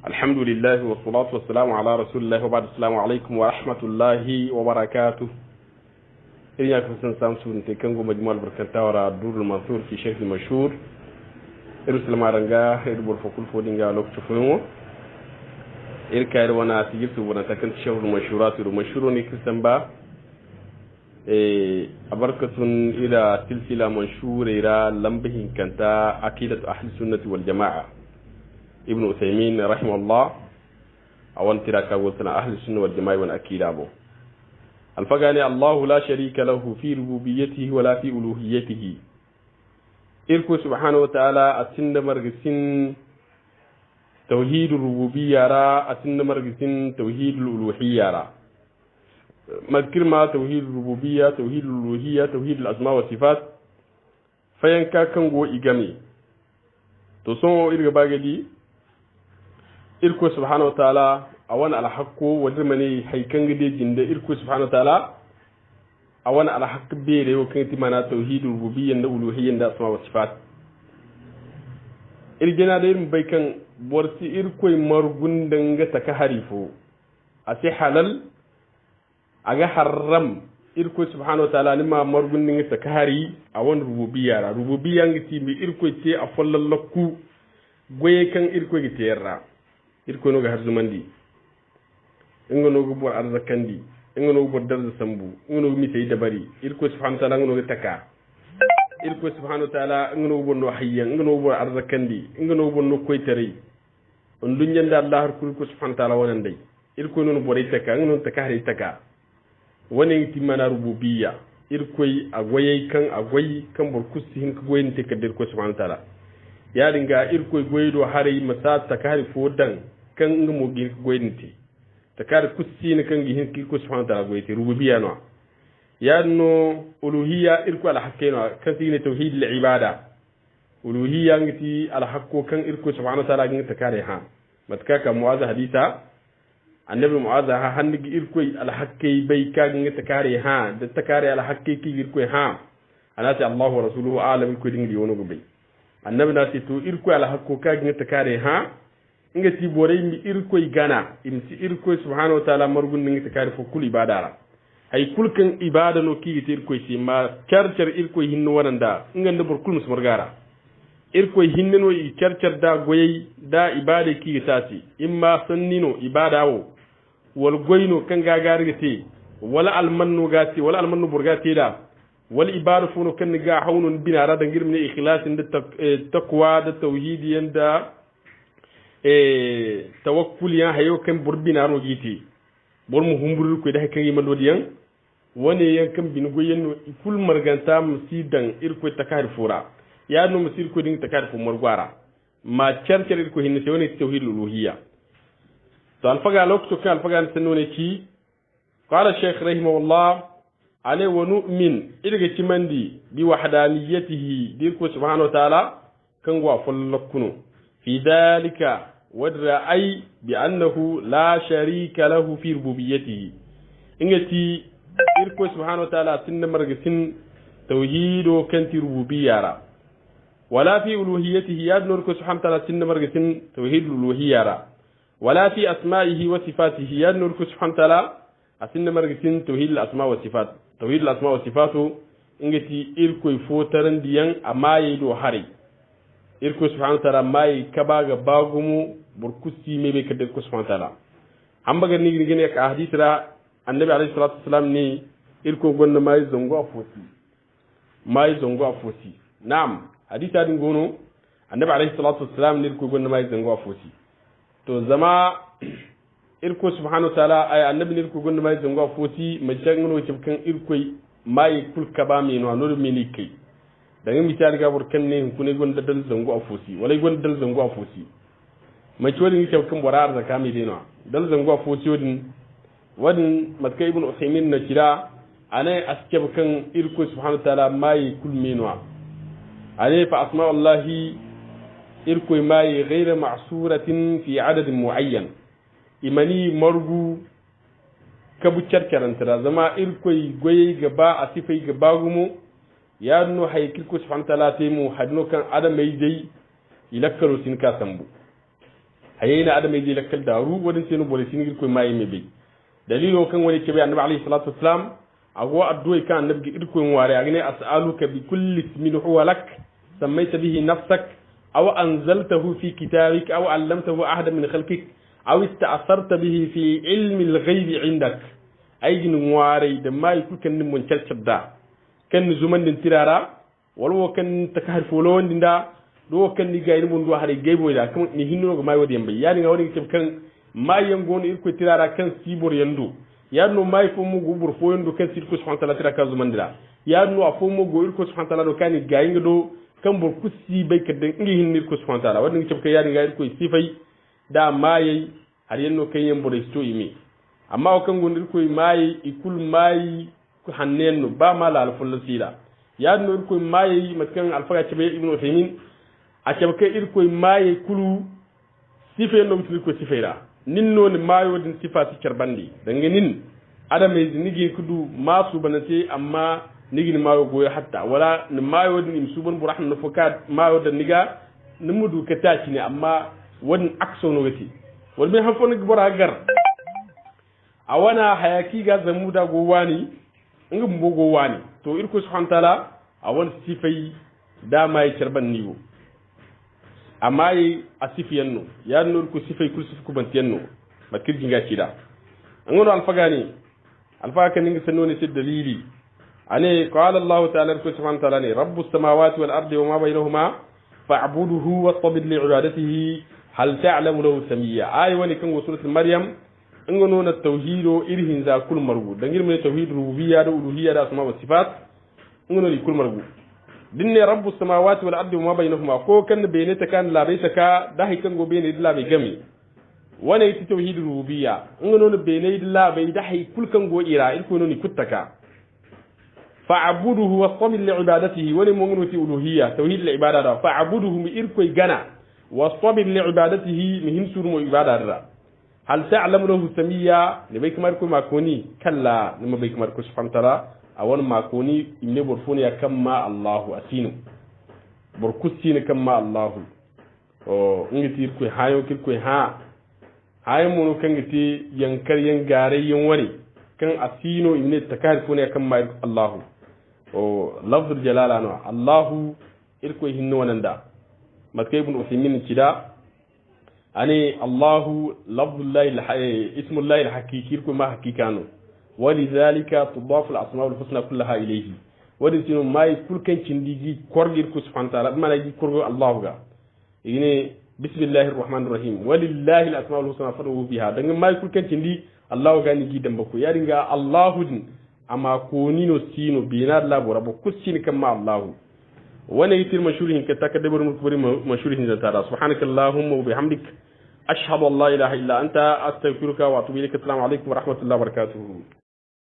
alhamdulillah wa salatu wa salamu ala rasulillah wa ba'd. Assalamu alaikum wa rahmatullahi wa barakatuh. irin ya kusan samsu te kango majmu'al barkantawara durul mansur fi shaykh mashhur iru salmaranga iru bor fokul fodinga lokto fumo kayr wana sigirtu wana takan shaykh mashhurat iru mashhuruni kisamba abarkatun ila silsila mashhur ira lambihin kanta aqidatu ahli sunnati wal jamaa ibn Uthaymin rahimahullah awan tiraka wotana ahli sunna wal jamaa wal aqida bo الفقاني الله لا شريك له في ربوبيته ولا في ألوهيته إلكو سبحانه وتعالى أتند مرغسين توحيد الربوبية را أتند مرغسين توحيد الألوهية را مذكر ما توحيد الربوبية توحيد الألوهية توحيد الأسماء والصفات فينكا كنغو إيغامي تصنعوا إلغا باقدي إلكو سبحانه وتعالى awan alhaqqo wadrimani haykan gide jinde irku subhanahu wa ta'ala awan alhaq bere wo kanti mana tauhidul rububiyya da uluhiyya da asma wa sifat irgena da irin baikan borsi irku margun danga taka harifo asi halal aga haram irku subhanahu wa ta'ala nima margun danga taka hari awan rububiyya ngiti mi irku ce a follallakku goye kan irku gite yarra irku no ga harzumandi ingono go bor arzakandi ingono go bor darza sambu ingono go mitay dabari irko subhanahu wa ta'ala ingono go taka irko subhanahu wa ta'ala ingono go bonno hayya ingono go bor arzakandi ingono go bonno koytare on dunyanda allah har kulko subhanahu wa ta'ala wonan dai irko non bor taka ingono taka har taka woni timana rububiyya irko agoyay kan bor kusti hin ko goyin te kadir ko subhanahu wa ta'ala ya dinga irko goyido hare masa taka har fodan kan ngamo gir goyinti takar kusi ne kan gihin ko subhanahu wa ta'ala goyte rububiyya no ya no uluhiyya irko al hakkeno kan sine tauhid al ibada uluhiyya ngiti al hakko kan irko subhanahu wa ta'ala ngin takare ha matka ka muaza hadisa annabi muaza ha hannigi irko al hakke bai ka ngin takare ha da takare al hakke ki irko ha anati allah wa rasuluhu a'lam ko dingi wono go bai annabi na ce to irko al hakko ka ngin takare ha inga ti boray mi irkoy gana imti irkoy subhanahu wa ta'ala margun ningi takari fo kul ibadara hay kulkan ibada no ki ti irkoy si ma charchar irkoy hinno wananda inga ndabur kul musmargara irkoy hinneno i charchar da goyey da ibada ki tati imma sannino ibada wo wal goyno kan gagari te wala almanno gati wala almanno burgati da wal ibada fu no kan ga hawnun binara da ngirmne ikhlasin da taqwa da tauhidiyan da tawakkul ya hayo kan burbina ro giti bor mu humburu ko da kan yimando diyan woni yan kan bin goyen kul marganta musidan irko takar fura ya no musir ko din takar fu margwara ma charchar irko hinne se woni tauhidul uluhiyya to alfaga lokto kan alfaga sanone ci qala shaykh rahimahullah ale wa nu'min irga timandi bi wahdaniyatihi dirko subhanahu wa ta'ala kan gwa follakkuno fi dhalika والرأي بأنه لا شريك له في ربوبيته إنتي إركو سبحانه وتعالى سن مرغسين توحيد وكنت ربوبية را ولا في ألوهيته ياد نوركو سبحانه وتعالى سن مرغسين توحيد الألوهية را ولا في أسمائه وصفاته ياد نوركو سبحانه وتعالى سن مرغسين توحيد الأسماء والصفات توحيد الأسماء والصفات إنتي إركو يفوترن ديان أما يدو حري irko subhanahu wa ta'ala mai kabaga bagumu burkusi mebe kadde ko subhanahu wa ta'ala ambaga ni gine ka hadithra annabi alayhi salatu wasalam ni irko gonna mai zongo afosi na'am haditha din gono annabi alayhi salatu wasalam ni irko gonna mai zongo afosi to zama irko subhanahu wa ta'ala ay annabi ni irko gonna mai zongo afosi majangono cibkan irko mai kulkaba mi no anoro mi kai daga misali ga burkan ne kune gon dal zango afosi wala gon dal zango afosi mai ciwon ni kan borar da kami deno dal zango afosi wadin matka ibn Uthaymin na kira anai aske kan irko subhanahu wa ta'ala mai kulminwa anai fa asma wallahi irko mai ghayra ma'suratin fi adad muayyan imani margu kabu charkaranta zama irko goyi gaba a sifai gaba gumo ya no haykil ko subhanahu wa ta'ala te mu hadno kan adam mai dai ilakkaro sin ka sambu hayina adamay di lakkal daru wadin senu bole sinigir koy mayi mebe dalilo kan woni kebe annabi alayhi salatu wassalam ago addu'ay kan annabi irko ngware agne as'aluka bi kulli ismin huwa lak sammayta bihi nafsak aw anzaltahu fi kitabik aw 'allamtahu ahadan min khalqik aw ista'sarta bihi fi ilmi al-ghayb 'indak ay gin ngware de may ku kan mon calcadda kan zuman din tirara walwo kan takahar folo wondinda do kan ni gayni mun do hare gaybo da kan ni hinno go may wodi yambe yani nga woni kan mayen gon irko tirara kan sibor yando yadno may fo mo gubur fo yando kan sirko subhanahu wa ta'ala tira ka zumandira yadno afo mo go irko subhanahu wa ta'ala do kan gayinga do kan bor kusi bay kadde ngi hinni irko subhanahu wa ta'ala wadni ci ka yani ga irko sifay da maye har yanno kan yambo de sto imi amma o kan gon irko maye ikul maye ko hannenno ba mala al fullu sila yadno irko maye matkan alfaga ci be ibnu utaymin a ci ka irko maye kulu sife no irko sifeira nin no ni mayo din sifati karbandi danga nin adame nigi kudu masu banate amma nigi ni mayo goyo hatta wala ni mayo din imsuban burahna no fokat mayo da niga numudu kataci ne amma wadin akso no gati wal me hafo ni bora gar awana hayaki ga zamuda go wani ngum bo go wani to irko subhanahu taala awan sifai da mai karban niwo amma yi asifiyanno ya nur ku sifai kul sifu bantiyanno bakir jinga cida an ngono alfagani alfaga kan ngi sanoni ci dalili ane qala allah ta'ala ku subhanahu ta'ala ne rabbus samawati wal ardi wama bainahuma fa'buduhu wastabir li ibadatihi hal ta'lamu lahu samiyya ay wani kan suratul maryam an ngono na tauhido irhin za kul margu dangir me tauhid rububiyya da uluhiyya da asma wa sifat ngono li kul margu dinne rabbus samawati wal ardi wama bainahuma ko kan bene ta kan labai ta ka da hikan go bene dilla be gami wana yiti tauhid rububiyya ngono no bene dilla be da hay kul kan go ira il ko no ni kuttaka fa'buduhu wastamil li ibadatihi wani ngono ti uluhiyya tauhid li ibadati fa'buduhu mi ir koy gana wastamil li ibadatihi mi himsur mo ibadati hal ta'lamu lahu samiyya ne bay kamar ko makoni kalla ne bay kamar ko subhanahu ta'ala awon makoni imne borfoni ya kamma Allahu asinu borkusini kamma Allahu o ngiti ko hayo kir ko hayo mun kan ngiti yankar yan gare yan wani kan asino imne takar ko ne kamma Allahu o lafzul jalala no Allahu irko hinno wananda matkay ibn usaymin kida ani Allahu lafzullahi ismullahi alhaqiqi ko ma hakikano ولذلك تضاف الاسماء الحسنى كلها اليه ودين ما يكون كان تندي كورغير كو سبحانه وتعالى ما يجي كورغ الله غا يعني بسم الله الرحمن الرحيم ولله الاسماء الحسنى فادعوه بها دنگ ما يكون كان تندي الله غا ني دمبكو يا دينغا الله دين اما كونينو سينو بينا الله رب كسين كما الله وانا يتر مشهورين كتكدبر مكبر مشهورين ذات سبحانك اللهم وبحمدك أشهد أن لا إله إلا أنت أستغفرك وأتوب إليك السلام عليكم ورحمة الله وبركاته